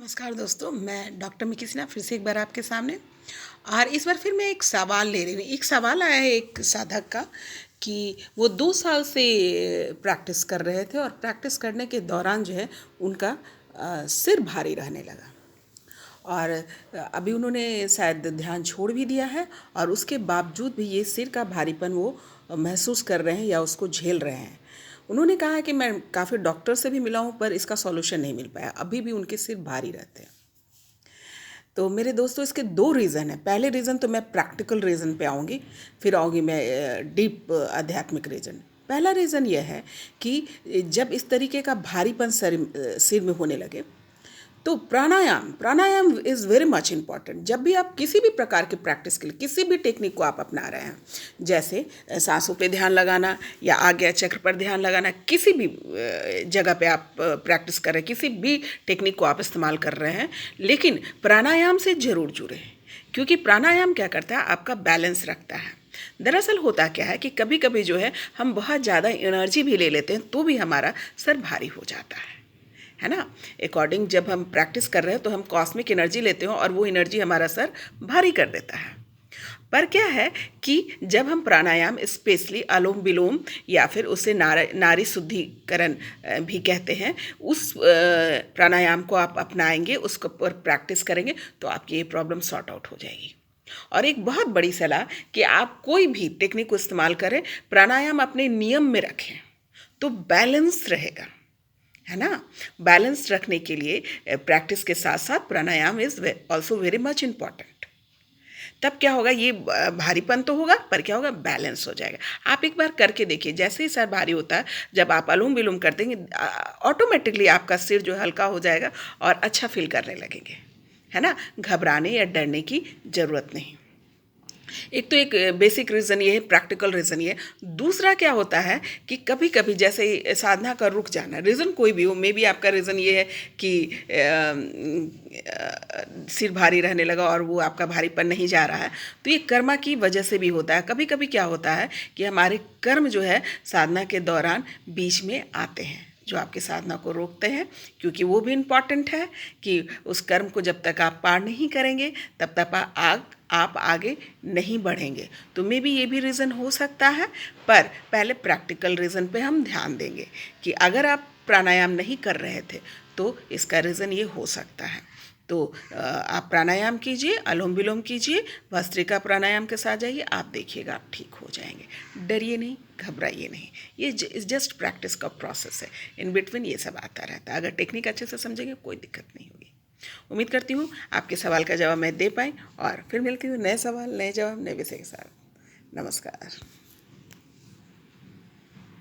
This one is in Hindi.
नमस्कार दोस्तों, मैं डॉक्टर मिकी सिन्हा फिर से एक बार आपके सामने। और इस बार फिर मैं एक सवाल ले रही हूँ। एक सवाल आया है एक साधक का कि वो 2 साल से प्रैक्टिस कर रहे थे और प्रैक्टिस करने के दौरान जो है उनका सिर भारी रहने लगा। और अभी उन्होंने शायद ध्यान छोड़ भी दिया है और उसके बावजूद भी ये सिर का भारीपन वो महसूस कर रहे हैं या उसको झेल रहे हैं। उन्होंने कहा है कि मैं काफ़ी डॉक्टर से भी मिला हूँ पर इसका सॉल्यूशन नहीं मिल पाया, अभी भी उनके सिर भारी रहते हैं। तो मेरे दोस्तों, इसके 2 रीज़न हैं। पहले रीज़न तो मैं प्रैक्टिकल रीज़न पे आऊँगी, फिर आऊँगी मैं डीप आध्यात्मिक रीज़न। पहला रीज़न यह है कि जब इस तरीके का भारीपन सिर में होने लगे तो प्राणायाम इज़ वेरी मच इम्पॉर्टेंट। जब भी आप किसी भी प्रकार की प्रैक्टिस के लिए किसी भी टेक्निक को आप अपना रहे हैं, जैसे सांसों पे ध्यान लगाना या आज्ञा चक्र पर ध्यान लगाना, किसी भी जगह पे आप प्रैक्टिस कर रहे हैं, किसी भी टेक्निक को आप इस्तेमाल कर रहे हैं, लेकिन प्राणायाम से ज़रूर जुड़े, क्योंकि प्राणायाम क्या करता है, आपका बैलेंस रखता है। दरअसल होता क्या है कि कभी कभी जो है हम बहुत ज़्यादा एनर्जी भी ले लेते हैं तो भी हमारा सर भारी हो जाता है ना। अकॉर्डिंग जब हम प्रैक्टिस कर रहे हैं तो हम कॉस्मिक एनर्जी लेते हैं और वो एनर्जी हमारा सर भारी कर देता है। पर क्या है कि जब हम प्राणायाम, स्पेशली अनुलोम विलोम या फिर उसे नाड़ी शुद्धिकरण भी कहते हैं, उस प्राणायाम को आप अपनाएंगे, उसको पर प्रैक्टिस करेंगे तो आपकी ये प्रॉब्लम सॉर्ट आउट हो जाएगी। और एक बहुत बड़ी सलाह कि आप कोई भी टेक्निक को इस्तेमाल करें, प्राणायाम अपने नियम में रखें तो बैलेंस रहेगा, है ना। बैलेंस रखने के लिए प्रैक्टिस के साथ साथ pranayama is also very much important. तब क्या होगा, ये भारीपन तो होगा पर क्या होगा, बैलेंस हो जाएगा। आप एक बार करके देखिए, जैसे ही सर भारी होता है, जब आप अनुलोम विलोम कर देंगे, ऑटोमेटिकली आपका सिर जो हल्का हो जाएगा और अच्छा फील करने लगेंगे, है ना। घबराने या डरने की ज़रूरत नहीं। एक तो एक बेसिक रीज़न ये है, प्रैक्टिकल रीज़न ये है। दूसरा क्या होता है कि कभी कभी जैसे साधना का रुक जाना, रीज़न कोई भी हो, मे बी आपका रीज़न ये है कि सिर भारी रहने लगा और वो आपका भारीपन नहीं जा रहा है, तो ये कर्मा की वजह से भी होता है। कभी कभी क्या होता है कि हमारे कर्म जो है साधना के दौरान बीच में आते हैं जो आपकी साधना को रोकते हैं, क्योंकि वो भी इम्पॉर्टेंट है कि उस कर्म को जब तक आप पार नहीं करेंगे तब तक आप आगे नहीं बढ़ेंगे। तो मे बी ये भी रीज़न हो सकता है। पर पहले प्रैक्टिकल रीज़न पे हम ध्यान देंगे कि अगर आप प्राणायाम नहीं कर रहे थे तो इसका रीज़न ये हो सकता है। तो आप प्राणायाम कीजिए, अनुलोम विलोम कीजिए, भस्त्रिका प्राणायाम के साथ जाइए, आप देखिएगा आप ठीक हो जाएंगे। डरिए नहीं, घबराइए नहीं, ये जस्ट प्रैक्टिस का प्रोसेस है। इन बिटवीन ये सब आता रहता है। अगर टेक्निक अच्छे से समझेंगे कोई दिक्कत नहीं होगी। उम्मीद करती हूँ आपके सवाल का जवाब मैं दे पाई, और फिर मिलती हूँ नए सवाल, नए जवाब, नए विषय के साथ। नमस्कार।